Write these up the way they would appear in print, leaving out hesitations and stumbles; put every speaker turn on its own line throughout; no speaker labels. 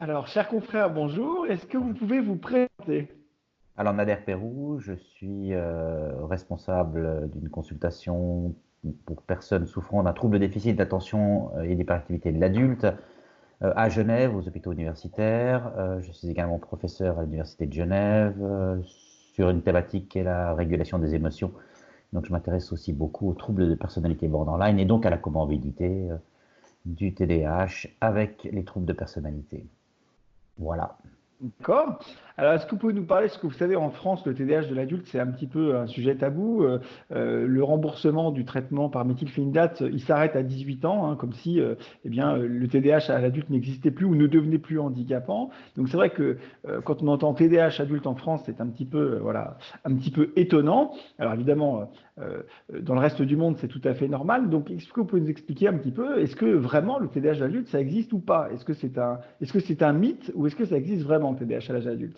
Alors, chers confrères, bonjour. Est-ce que vous pouvez vous présenter?
Alors, Nader Pérou, je suis responsable d'une consultation pour personnes souffrant d'un trouble déficit d'attention et d'hyperactivité de l'adulte à Genève, aux hôpitaux universitaires. Je suis également professeur à l'Université de Genève sur une thématique qui est la régulation des émotions. Donc, je m'intéresse aussi beaucoup aux troubles de personnalité borderline et donc à la comorbidité du TDAH avec les troubles de personnalité. Voilà.
D'accord. Alors, est-ce que vous pouvez nous parler, ce que vous savez, en France, le TDAH de l'adulte, c'est un petit peu un sujet tabou. Le remboursement du traitement par méthylphénidate, il s'arrête à 18 ans, hein, comme si le TDAH à l'adulte n'existait plus ou ne devenait plus handicapant. Donc, c'est vrai que quand on entend TDAH adulte en France, c'est un petit peu, voilà, un petit peu étonnant. Alors, évidemment, dans le reste du monde, c'est tout à fait normal. Donc, est-ce que vous pouvez nous expliquer un petit peu, est-ce que vraiment le TDAH adulte, ça existe ou pas? Est-ce que c'est un mythe ou est-ce que ça existe vraiment, le TDAH à l'âge adulte?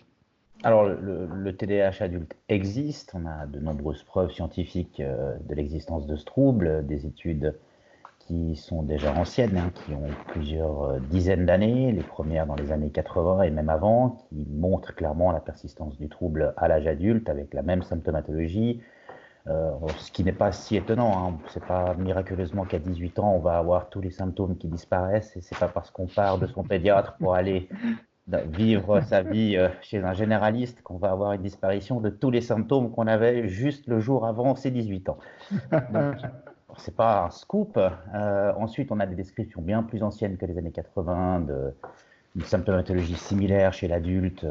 Alors, le TDAH adulte existe. On a de nombreuses preuves scientifiques de l'existence de ce trouble, des études qui sont déjà anciennes, hein, qui ont plusieurs dizaines d'années, les premières dans les années 80 et même avant, qui montrent clairement la persistance du trouble à l'âge adulte avec la même symptomatologie, ce qui n'est pas si étonnant. Hein. C'est pas miraculeusement qu'à 18 ans, on va avoir tous les symptômes qui disparaissent, et c'est pas parce qu'on part de son pédiatre pour aller vivre sa vie chez un généraliste qu'on va avoir une disparition de tous les symptômes qu'on avait juste le jour avant ses 18 ans. Donc, c'est pas un scoop. Ensuite, on a des descriptions bien plus anciennes que les années 80 d'une symptomatologie similaire chez l'adulte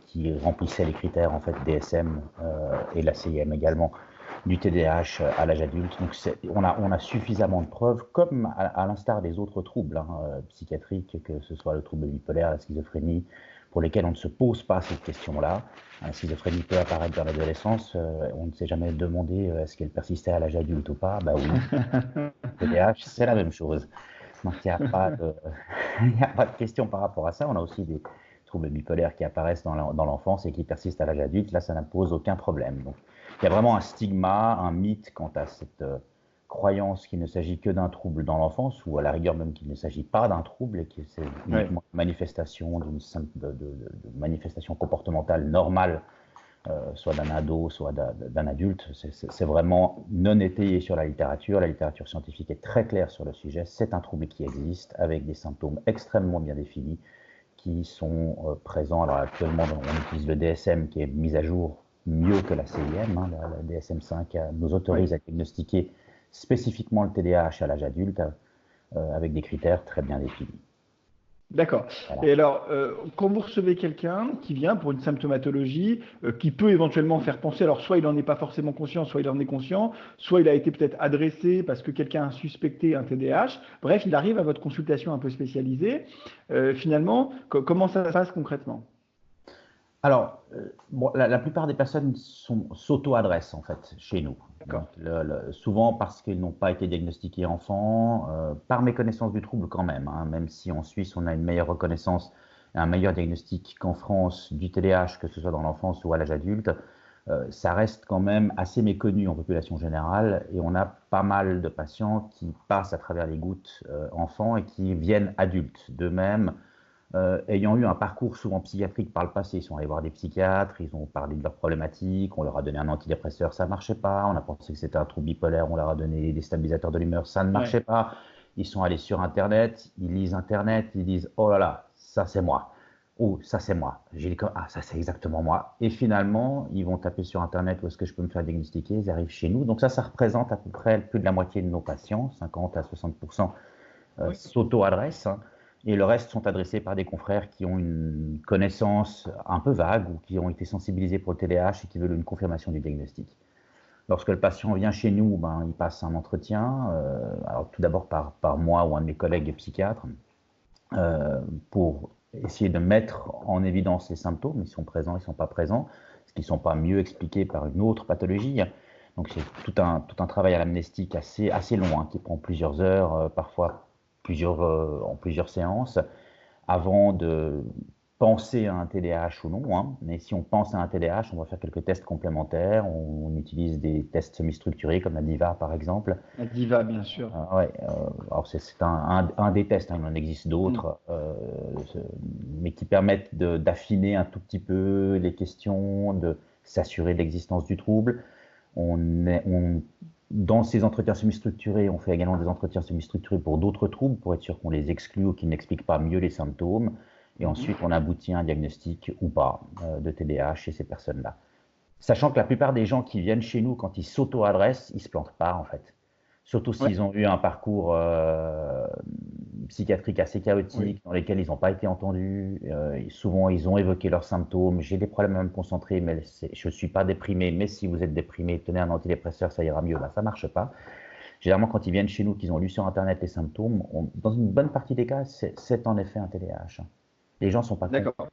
qui remplissait les critères en fait DSM et la CIM également du TDAH à l'âge adulte. Donc on a suffisamment de preuves, comme à l'instar des autres troubles hein, psychiatriques, que ce soit le trouble bipolaire, la schizophrénie, pour lesquels on ne se pose pas cette question-là. La schizophrénie peut apparaître dans l'adolescence, on ne s'est jamais demandé est-ce qu'elle persistait à l'âge adulte ou pas. Bah oui, TDAH, c'est la même chose. Donc il n'y a pas de, il y a pas de question par rapport à ça. On a aussi des troubles bipolaires qui apparaissent dans l'enfance et qui persistent à l'âge adulte. Là, ça n'impose aucun problème. Donc il y a vraiment un stigma, un mythe quant à cette croyance qu'il ne s'agit que d'un trouble dans l'enfance, ou à la rigueur même qu'il ne s'agit pas d'un trouble et que c'est
Ouais.
uniquement une manifestation de manifestation comportementale normale soit d'un ado, soit d'un adulte. C'est vraiment non étayé sur la littérature. La littérature scientifique est très claire sur le sujet. C'est un trouble qui existe avec des symptômes extrêmement bien définis qui sont présents. Alors actuellement, on utilise le DSM qui est mis à jour mieux que la CIM. Hein, la DSM-5 nous
Oui.
autorise à diagnostiquer spécifiquement le TDAH à l'âge adulte avec des critères très bien définis.
D'accord.
Voilà.
Et alors, quand vous recevez quelqu'un qui vient pour une symptomatologie qui peut éventuellement faire penser, alors soit il n'en est pas forcément conscient, soit il en est conscient, soit il a été peut-être adressé parce que quelqu'un a suspecté un TDAH, bref, il arrive à votre consultation un peu spécialisée. Finalement, comment ça se passe concrètement?
Alors, bon, la plupart des personnes s'auto-adressent en fait chez nous.
D'accord.
Donc, souvent parce qu'ils n'ont pas été diagnostiqués enfants, par méconnaissance du trouble quand même, hein, même si en Suisse on a une meilleure reconnaissance et un meilleur diagnostic qu'en France du TDAH, que ce soit dans l'enfance ou à l'âge adulte, ça reste quand même assez méconnu en population générale et on a pas mal de patients qui passent à travers les gouttes enfants et qui viennent adultes. De même, ayant eu un parcours souvent psychiatrique par le passé. Ils sont allés voir des psychiatres, ils ont parlé de leurs problématiques, on leur a donné un antidépresseur, ça ne marchait pas, on a pensé que c'était un trouble bipolaire, on leur a donné des stabilisateurs de l'humeur, ça ne
Ouais.
marchait pas. Ils sont allés sur Internet, ils lisent Internet, ils disent oh là là, ça c'est moi. Oh, ça c'est moi. J'ai dit ah, ça c'est exactement moi. Et finalement, ils vont taper sur Internet où est-ce que je peux me faire diagnostiquer. Ils arrivent chez nous. Donc ça représente à peu près plus de la moitié de nos patients, 50 à 60%
Oui.
s'auto-adressent, hein, et le reste sont adressés par des confrères qui ont une connaissance un peu vague ou qui ont été sensibilisés pour le TDAH et qui veulent une confirmation du diagnostic. Lorsque le patient vient chez nous, ben, il passe un entretien, alors tout d'abord par moi ou un de mes collègues psychiatres, pour essayer de mettre en évidence les symptômes, ils sont présents, ils ne sont pas présents, est-ce qu'ils ne sont pas mieux expliqués par une autre pathologie. Donc c'est tout un travail à l'amnestique assez long, hein, qui prend plusieurs heures, parfois en plusieurs séances, avant penser à un TDAH ou non, hein. Mais si on pense à un TDAH, on va faire quelques tests complémentaires. On utilise des tests semi-structurés comme la DIVA par exemple.
La diva, bien sûr.
Ouais, alors c'est un des tests, hein, il en existe
Mm.
d'autres, ce- mais qui permettent d'affiner un tout petit peu les questions, de s'assurer de l'existence du trouble. Dans ces entretiens semi-structurés, on fait également des entretiens semi-structurés pour d'autres troubles, pour être sûr qu'on les exclut ou qu'ils n'expliquent pas mieux les symptômes. Et
Mhm.
ensuite, on aboutit à un diagnostic ou pas de TDAH chez ces personnes-là. Sachant que la plupart des gens qui viennent chez nous, quand ils s'auto-adressent, ils ne se plantent pas en fait. Surtout
Ouais,
s'ils ont eu un parcours psychiatrique assez
oui.
chaotique, dans lesquels ils n'ont pas été entendus. Souvent, ils ont évoqué leurs symptômes. J'ai des problèmes à me concentrer, mais je ne suis pas déprimé. Mais si vous êtes déprimé, tenez un antidépresseur, ça ira mieux. Bah, ça ne marche pas. Généralement, quand ils viennent chez nous, qu'ils ont lu sur Internet les symptômes, dans une bonne partie des cas, c'est en effet un TDAH. Les gens ne sont pas cons.
D'accord.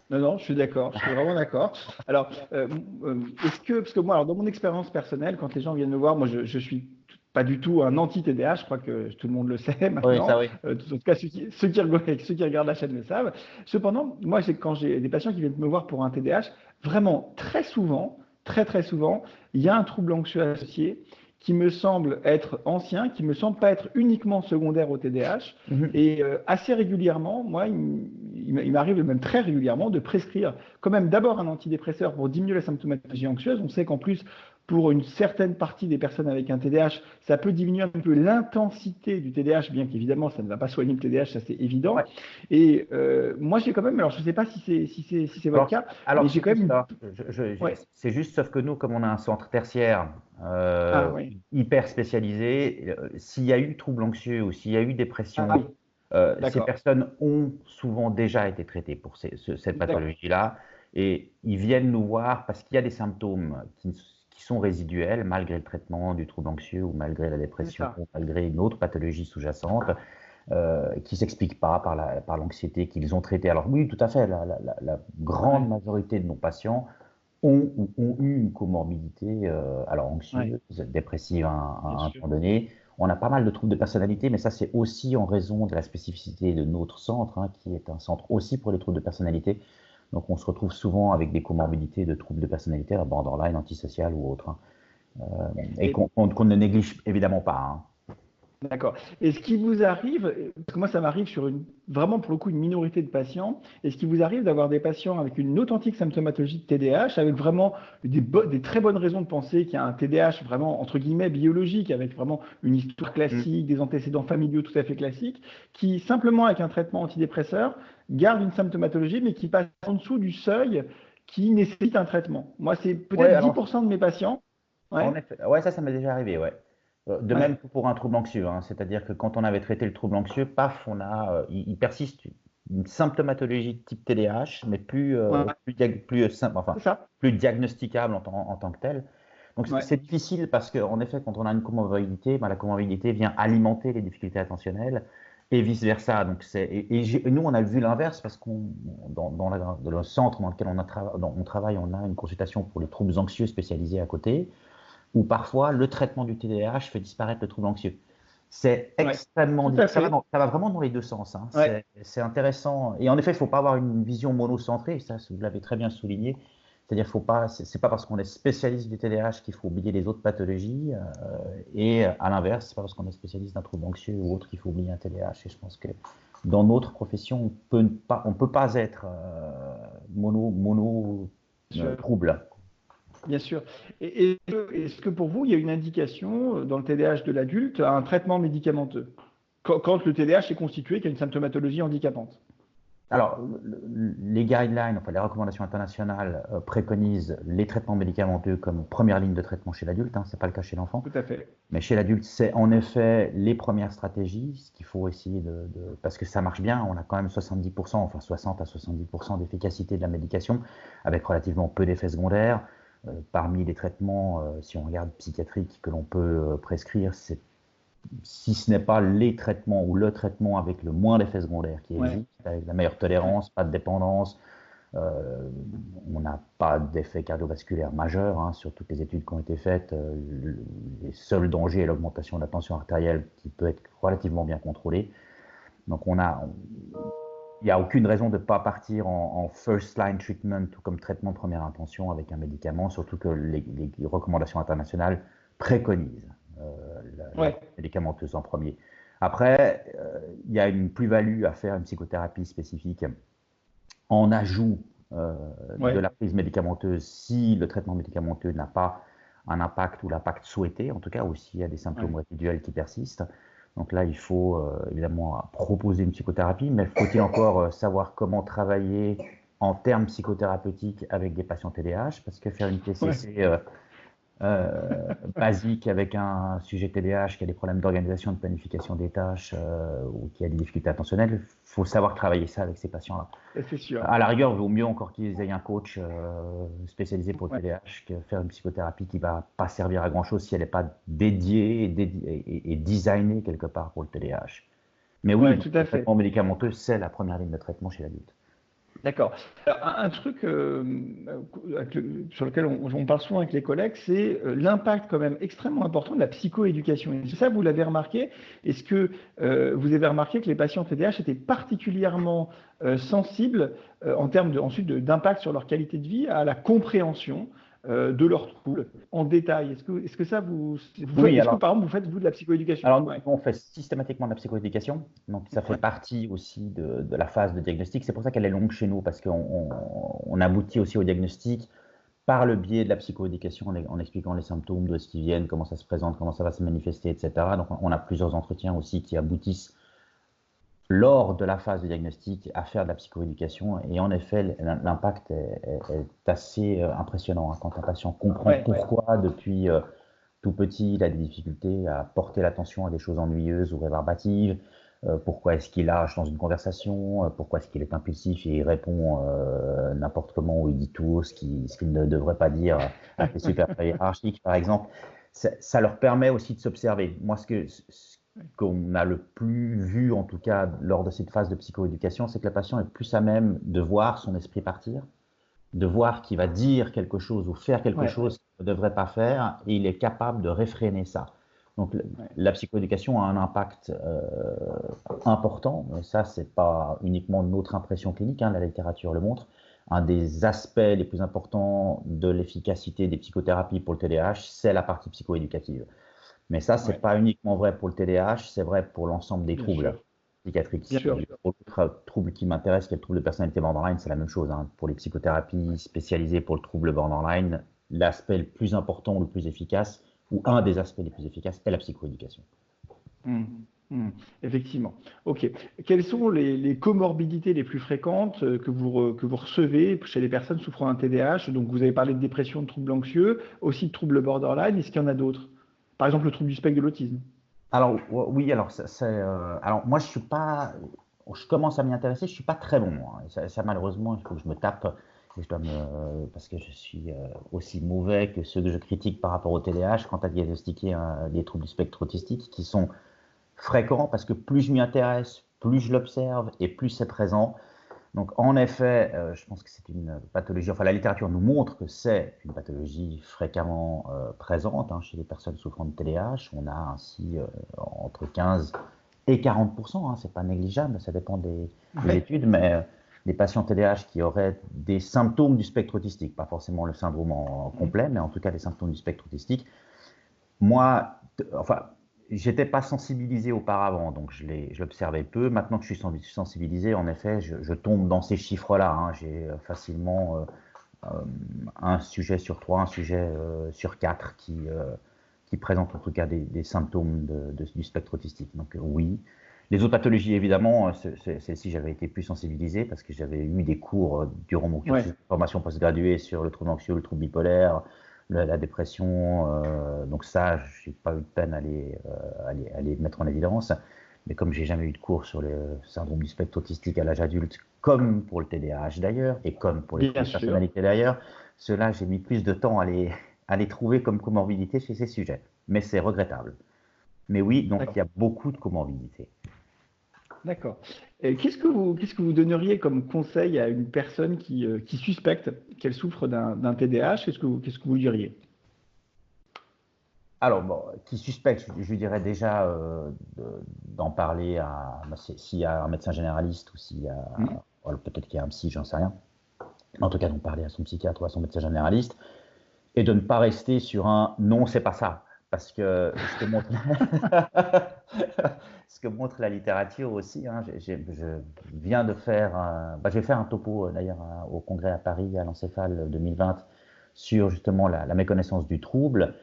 Non, non, je suis d'accord, je suis vraiment d'accord. Alors, est-ce que, parce que moi, alors, dans mon expérience personnelle, quand les gens viennent me voir, moi, je suis pas du tout un anti-TDAH, je crois que tout le monde le sait
Oui,
maintenant.
ça oui.
En tout cas, ceux qui regardent la chaîne le savent. Cependant, moi, c'est quand j'ai des patients qui viennent me voir pour un TDAH, vraiment, très souvent, très souvent, il y a un trouble anxieux associé qui me semble être ancien, qui me semble pas être uniquement secondaire au TDAH.
Mhm.
Et assez régulièrement, moi, il m'arrive même très régulièrement de prescrire quand même d'abord un antidépresseur pour diminuer la symptomatologie anxieuse. On sait qu'en plus, pour une certaine partie des personnes avec un TDAH, ça peut diminuer un peu l'intensité du TDAH, bien qu'évidemment, ça ne va pas soigner le TDAH, ça c'est évident.
Ouais.
Et moi, j'ai quand même, alors je ne sais pas si c'est votre cas, mais
Alors
j'ai
c'est
quand même
juste
une...
ça.
Ouais.
C'est juste, sauf que nous, comme on a un centre tertiaire
Ah oui,
hyper spécialisé, s'il y a eu trouble anxieux ou s'il y a eu
ah
dépression,
oui,
ces
d'accord,
personnes ont souvent déjà été traitées pour cette
d'accord,
pathologie-là et ils viennent nous voir parce qu'il y a des symptômes qui sont résiduels malgré le traitement du trouble anxieux ou malgré la
c'est
dépression
ça.
ou malgré une autre pathologie sous-jacente qui ne s'expliquent pas par l'anxiété qu'ils ont traitée. Alors oui, tout à fait, la grande
Ouais,
majorité de nos patients ont eu une comorbidité, alors
ouais,
anxieuse, dépressive
bien
à un
sûr.
temps donné. On a pas mal de troubles de personnalité, mais ça c'est aussi en raison de la spécificité de notre centre, hein, qui est un centre aussi pour les troubles de personnalité. Donc on se retrouve souvent avec des comorbidités de troubles de personnalité, la borderline, antisocial ou autre, hein, et
Et
qu'on ne néglige évidemment pas, hein.
d'accord. Et ce qui vous arrive, parce que moi ça m'arrive sur vraiment pour le coup une minorité de patients, est-ce qu'il vous arrive d'avoir des patients avec une authentique symptomatologie de TDAH, avec vraiment des très bonnes raisons de penser qu'il y a un TDAH vraiment entre guillemets biologique, avec vraiment une histoire
Mm.
classique, des antécédents familiaux tout à fait classiques, qui simplement avec un traitement antidépresseur garde une symptomatologie, mais qui passe en dessous du seuil qui nécessite un traitement. Moi c'est
Ouais,
peut-être
alors
10% de mes patients.
en
Ouais,
effet, ouais, ça m'est déjà arrivé, ouais. De
ouais,
même que pour un trouble anxieux, hein. C'est-à-dire que quand on avait traité le trouble anxieux, paf, il persiste une symptomatologie de type TDAH, mais
ouais,
enfin,
c'est ça.
plus diagnosticable en tant que tel. Donc
Ouais.
c'est difficile parce qu'en effet, quand on a une comorbidité, ben, la comorbidité vient alimenter les difficultés attentionnelles et vice-versa. Donc et nous, on a vu l'inverse parce dans le centre dans lequel on travaille, on a une consultation pour les troubles anxieux spécialisés à côté où parfois le traitement du TDAH fait disparaître le trouble anxieux. C'est
Ouais,
extrêmement
tout à
difficile.
fait.
Ça va vraiment dans les deux sens, hein.
Ouais,
C'est intéressant. Et en effet, il ne faut pas avoir une vision monocentrée. Ça, vous l'avez très bien souligné. C'est-à-dire, faut pas, c'est pas parce qu'on est spécialiste du TDAH qu'il faut oublier les autres pathologies. Et à l'inverse, c'est pas parce qu'on est spécialiste d'un trouble anxieux ou autre qu'il faut oublier un TDAH. Et je pense que dans notre profession, on peut pas être mono
bien sûr.
trouble.
Bien sûr. Et est-ce que pour vous, il y a une indication dans le TDAH de l'adulte à un traitement médicamenteux quand le TDAH est constitué qu'il y a une symptomatologie handicapante?
Alors, les guidelines, enfin les recommandations internationales préconisent les traitements médicamenteux comme première ligne de traitement chez l'adulte, hein, ce n'est pas le cas chez l'enfant.
Tout à fait.
Mais chez l'adulte, c'est en effet les premières stratégies, ce qu'il faut essayer parce que ça marche bien, on a quand même 70%, enfin 60 à 70% d'efficacité de la médication, avec relativement peu d'effets secondaires. Parmi les traitements, si on regarde psychiatriques que l'on peut prescrire, c'est si ce n'est pas les traitements ou le traitement avec le moins d'effets secondaires qui
Ouais,
existe, avec la meilleure
ouais,
tolérance, pas de dépendance, euh, on n'a pas d'effet cardiovasculaire majeur, hein, sur toutes les études qui ont été faites. Les seuls dangers est l'augmentation de la tension artérielle qui peut être relativement bien contrôlée. Donc il n'y a aucune raison de ne pas partir en first line treatment ou comme traitement de première intention avec un médicament, surtout que les recommandations internationales préconisent la
Ouais,
médicamenteuse en premier. Après, il y a une plus-value à faire une psychothérapie spécifique en ajout de
ouais,
la prise médicamenteuse si le traitement médicamenteux n'a pas un impact ou l'impact souhaité, en tout cas, ou s'il y a des symptômes
ouais.
résiduels qui persistent. Donc là, il faut évidemment proposer une psychothérapie, mais faut-il encore savoir comment travailler en termes psychothérapeutiques avec des patients TDAH, parce que faire une
Ouais.
TCC basique avec un sujet TDAH qui a des problèmes d'organisation, de planification des tâches ou qui a des difficultés attentionnelles, il faut savoir travailler ça avec ces patients-là.
C'est sûr.
À la rigueur, il vaut mieux encore qu'ils aient un coach spécialisé pour le
Ouais.
TDAH que faire une psychothérapie qui ne va pas servir à grand-chose si elle n'est pas dédiée et designée quelque part pour le TDAH. Mais oui,
Ouais,
donc,
tout
le
à fait.
traitement médicamenteux, c'est la première ligne de traitement chez l'adulte.
D'accord. Alors, un truc sur lequel on parle souvent avec les collègues, c'est l'impact quand même extrêmement important de la psychoéducation. Et ça, vous l'avez remarqué? Est-ce que vous avez remarqué que les patients TDAH étaient particulièrement sensibles en termes ensuite d'impact sur leur qualité de vie à la compréhension de leurs troubles en détail? Est-ce que ça
Oui,
est-ce que par exemple vous faites vous de la psychoéducation?
alors nous,
Ouais.
on fait systématiquement de la psychoéducation, donc ça fait
Ouais.
partie aussi de la phase de diagnostic. C'est pour ça qu'elle est longue chez nous, parce qu'on on aboutit aussi au diagnostic par le biais de la psychoéducation, en expliquant les symptômes, d'où est-ce qu'ils viennent, comment ça se présente, comment ça va se manifester, etc. Donc on a plusieurs entretiens aussi qui aboutissent lors de la phase de diagnostic à faire de la psychoéducation. Et en effet, l'impact est assez impressionnant hein, quand un patient comprend
Ouais.
pourquoi depuis tout petit il a des difficultés à porter l'attention à des choses ennuyeuses ou rébarbatives. Pourquoi est-ce qu'il lâche dans une conversation, pourquoi est-ce qu'il est impulsif et il répond n'importe comment ou il dit tout haut ce qu'il ne devrait pas dire à ses supérieurs hiérarchiques, par exemple. Ça leur permet aussi de s'observer. Moi, ce qu'on a le plus vu, en tout cas, lors de cette phase de psychoéducation, c'est que le patient est plus à même de voir son esprit partir, de voir qu'il va dire quelque chose ou faire quelque
Ouais.
chose qu'il ne devrait pas faire, et il est capable de réfréner ça. Donc,
Ouais.
la psychoéducation a un impact important, mais ça, c'est pas uniquement notre impression clinique, hein, la littérature le montre. Un des aspects les plus importants de l'efficacité des psychothérapies pour le TDAH, c'est la partie psychoéducative. Mais ça, c'est
Ouais.
pas uniquement vrai pour le TDAH, c'est vrai pour l'ensemble des
Bien
troubles
sûr. Bien
psychiatriques.
sûr.
Pour l'autre trouble qui m'intéresse, qui est le trouble de personnalité borderline, c'est la même chose. Hein. Pour les psychothérapies spécialisées pour le trouble borderline, l'aspect le plus important, le plus efficace, ou un des aspects les plus efficaces, est la psychoéducation.
Hmm, hmm, effectivement. OK. Quelles sont les comorbidités les plus fréquentes que vous recevez chez les personnes souffrant d'un TDAH? Donc, vous avez parlé de dépression, de troubles anxieux, aussi de troubles borderline. Est-ce qu'il y en a d'autres? Par exemple, le trouble du spectre de l'autisme.
Alors oui, alors alors moi je commence à m'y intéresser, je suis pas très bon. Hein. Ça, malheureusement, il faut que je me tape et parce que je suis aussi mauvais que ceux que je critique par rapport au TDAH quant à diagnostiquer des troubles du spectre autistique qui sont fréquents parce que plus je m'y intéresse, plus je l'observe et plus c'est présent. Donc, en effet, je pense que c'est une pathologie, enfin la littérature nous montre que c'est une pathologie fréquemment présente hein, chez les personnes souffrant de TDAH. On a ainsi entre 15 et 40%, hein, c'est pas négligeable, ça dépend des
Ouais.
études, mais des patients TDAH qui auraient des symptômes du spectre autistique, pas forcément le syndrome en
Hmm,
complet, mais en tout cas des symptômes du spectre autistique. Moi, enfin, j'étais pas sensibilisé auparavant, donc je l'observais peu. Maintenant que je suis sensibilisé, en effet, je tombe dans ces chiffres-là. Hein. J'ai facilement un sujet sur trois, un sujet sur quatre qui présente en tout cas des symptômes du spectre autistique. Donc oui. Les autres pathologies, évidemment, celles-ci, j'avais été plus sensibilisé parce que j'avais eu des cours durant mon cursus
ouais.
de formation postgraduée sur le trouble anxieux, le trouble bipolaire, la dépression. Donc ça, je n'ai pas eu de peine à les mettre en évidence. Mais comme j'ai jamais eu de cours sur le syndrome du spectre autistique à l'âge adulte, comme pour le TDAH d'ailleurs, et comme pour les
Bien
troubles de
sûr.
personnalité d'ailleurs, ceux-là, j'ai mis plus de temps à les trouver comme comorbidité chez ces sujets. Mais c'est regrettable. Mais oui, donc il y
D'accord.
a beaucoup de comorbidités.
D'accord. Et qu'est-ce que vous donneriez comme conseil à une personne qui suspecte qu'elle souffre d'un TDAH? Qu'est-ce que vous lui diriez?
Alors, bon, qui suspecte, je lui dirais déjà d'en parler s'il y a un médecin généraliste ou s'il y a,
Mm.
peut-être qu'il y a un psy, j'en sais rien. En tout cas, d'en parler à son psychiatre ou à son médecin généraliste et de ne pas rester sur un non, c'est pas ça. Parce que ce que montre, ce que montre la littérature aussi, hein, je viens de faire, je vais faire un topo d'ailleurs au congrès à Paris, à l'Encéphale 2020, sur justement la méconnaissance du trouble,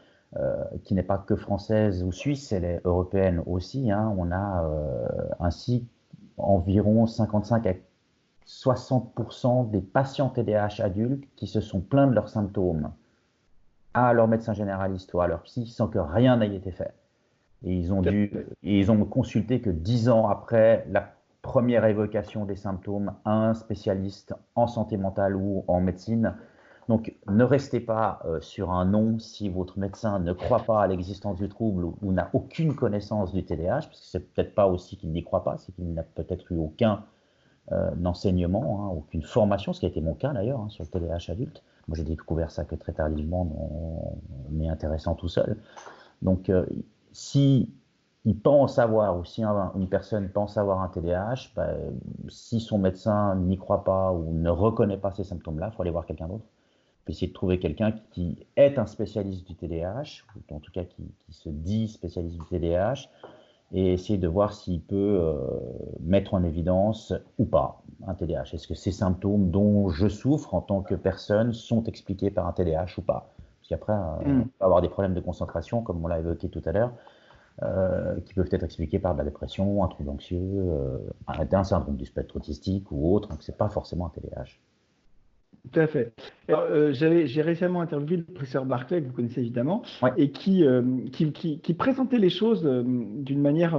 qui n'est pas que française ou suisse, elle est européenne aussi, hein. On a ainsi environ 55 à 60% des patients TDAH adultes qui se sont plaints de leurs symptômes à leur médecin généraliste ou à leur psy sans que rien n'ait été fait. Et ils ont consulté que 10 ans après la première évocation des symptômes à un spécialiste en santé mentale ou en médecine. Donc, ne restez pas sur un non si votre médecin ne croit pas à l'existence du trouble ou n'a aucune connaissance du TDAH, parce que c'est peut-être pas aussi qu'il n'y croit pas, c'est qu'il n'a peut-être eu aucun enseignement, hein, aucune formation, ce qui a été mon cas d'ailleurs, hein, sur le TDAH adulte. Moi, j'ai découvert ça que très tardivement, mais intéressant tout seul. Donc, si il pense avoir, ou si une personne pense avoir un TDAH, si son médecin n'y croit pas ou ne reconnaît pas ces symptômes-là, il faut aller voir quelqu'un d'autre. Puis essayer de trouver quelqu'un qui est un spécialiste du TDAH, ou en tout cas qui se dit spécialiste du TDAH, et essayer de voir s'il peut mettre en évidence ou pas un TDAH. Est-ce que ces symptômes dont je souffre en tant que personne sont expliqués par un TDAH ou pas? Parce qu'après, on peut avoir des problèmes de concentration, comme on l'a évoqué tout à l'heure, qui peuvent être expliqués par de la dépression, un trouble anxieux, un syndrome du spectre autistique ou autre. Donc, ce n'est pas forcément un TDAH.
Tout à fait. Alors, j'ai récemment interviewé le professeur Barclay, que vous connaissez évidemment,
Oui,
et qui présentait les choses d'une manière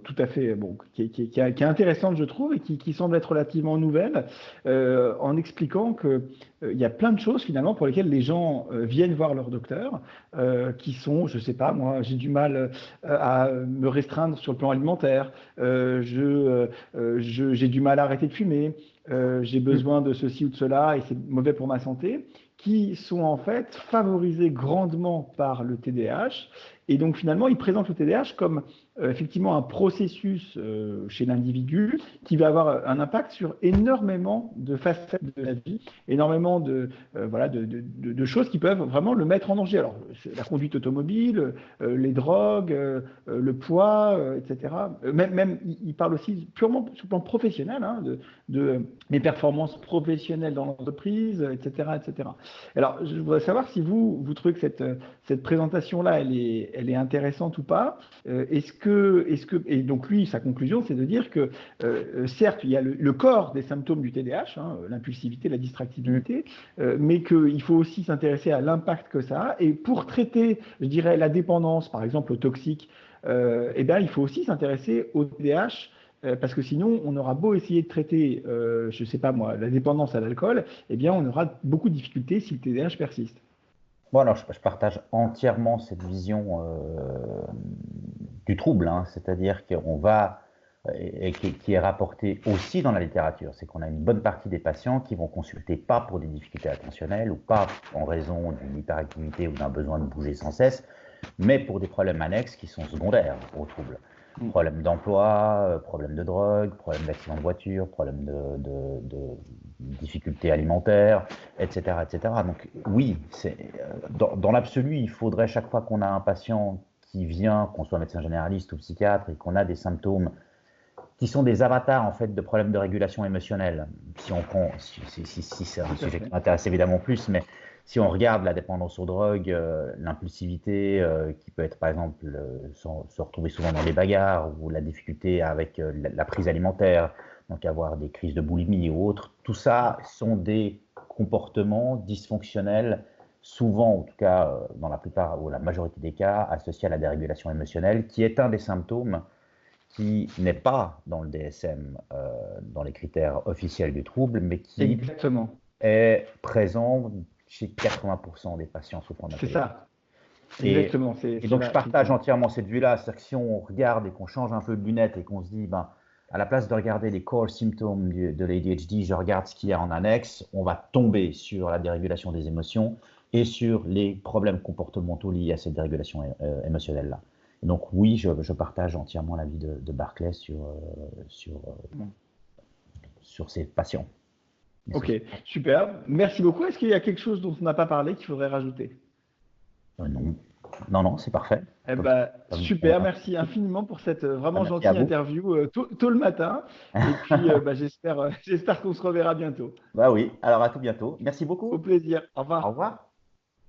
tout à fait qui est intéressante, je trouve, et qui semble être relativement nouvelle, en expliquant que il y a plein de choses finalement pour lesquelles les gens viennent voir leur docteur, qui sont, je sais pas, moi, j'ai du mal à me restreindre sur le plan alimentaire, j'ai du mal à arrêter de fumer. J'ai besoin de ceci ou de cela et c'est mauvais pour ma santé, qui sont en fait favorisés grandement par le TDAH. Et donc finalement, ils présentent le TDAH comme effectivement un processus chez l'individu qui va avoir un impact sur énormément de facettes de la vie, énormément de choses qui peuvent vraiment le mettre en danger. Alors, la conduite automobile, les drogues, le poids, etc. Même, il parle aussi purement sur le plan professionnel, hein, de mes performances professionnelles dans l'entreprise, etc., etc. Alors, je voudrais savoir si vous trouvez que cette présentation-là, elle est intéressante ou pas. Et donc lui, sa conclusion, c'est de dire que certes, il y a le corps des symptômes du TDAH, hein, l'impulsivité, la distractibilité, mais qu'il faut aussi s'intéresser à l'impact que ça a. Et pour traiter, je dirais, la dépendance, par exemple, au toxique, eh bien, il faut aussi s'intéresser au TDAH parce que sinon, on aura beau essayer de traiter, je ne sais pas moi, la dépendance à l'alcool, eh bien, on aura beaucoup de difficultés si le TDAH persiste.
bon, alors je partage entièrement cette vision du trouble, hein, c'est-à-dire qu'on va, et qui est rapportée aussi dans la littérature, c'est qu'on a une bonne partie des patients qui vont consulter pas pour des difficultés attentionnelles ou pas en raison d'une hyperactivité ou d'un besoin de bouger sans cesse, mais pour des problèmes annexes qui sont secondaires au trouble.
Mm.
Problème d'emploi, problème de drogue, problème d'accident de voiture, problème de difficultés alimentaires, etc., etc. Donc oui, dans l'absolu, il faudrait chaque fois qu'on a un patient qui vient, qu'on soit médecin généraliste ou psychiatre, et qu'on a des symptômes qui sont des avatars en fait de problèmes de régulation émotionnelle. Si on prend, si c'est un
Tout à
sujet qui
fait.
m'intéresse évidemment plus, mais si on regarde la dépendance aux drogues, l'impulsivité, qui peut être par exemple se retrouver souvent dans les bagarres, ou la difficulté avec la prise alimentaire, donc avoir des crises de boulimie ou autres, tout ça sont des comportements dysfonctionnels, souvent, en tout cas dans la plupart ou la majorité des cas, associés à la dérégulation émotionnelle, qui est un des symptômes qui n'est pas dans le DSM, dans les critères officiels du trouble, mais qui
Exactement.
est présent chez 80% des patients souffrant d'un
C'est
TDAH.
ça.
Et,
Exactement.
et
C'est
donc, je
là,
partage
effectivement.
entièrement cette vue-là. C'est-à-dire que si on regarde et qu'on change un peu de lunettes et qu'on se dit, ben, à la place de regarder les core symptômes de l'ADHD, je regarde ce qu'il y a en annexe, on va tomber sur la dérégulation des émotions, et sur les problèmes comportementaux liés à cette dérégulation émotionnelle-là. Donc oui, je partage entièrement l'avis de Barclay sur ces patients.
Ok, super. Merci beaucoup. Est-ce qu'il y a quelque chose dont on n'a pas parlé qu'il faudrait rajouter?
Non, non, non, c'est parfait.
Eh
Comme,
ben,
comme
super, merci infiniment pour cette vraiment
merci à
gentille
vous.
interview tôt le matin. Et puis, bah, j'espère qu'on se reverra bientôt.
Bah oui, alors à tout bientôt. Merci
Au
beaucoup.
plaisir. Au
Au
revoir.
revoir.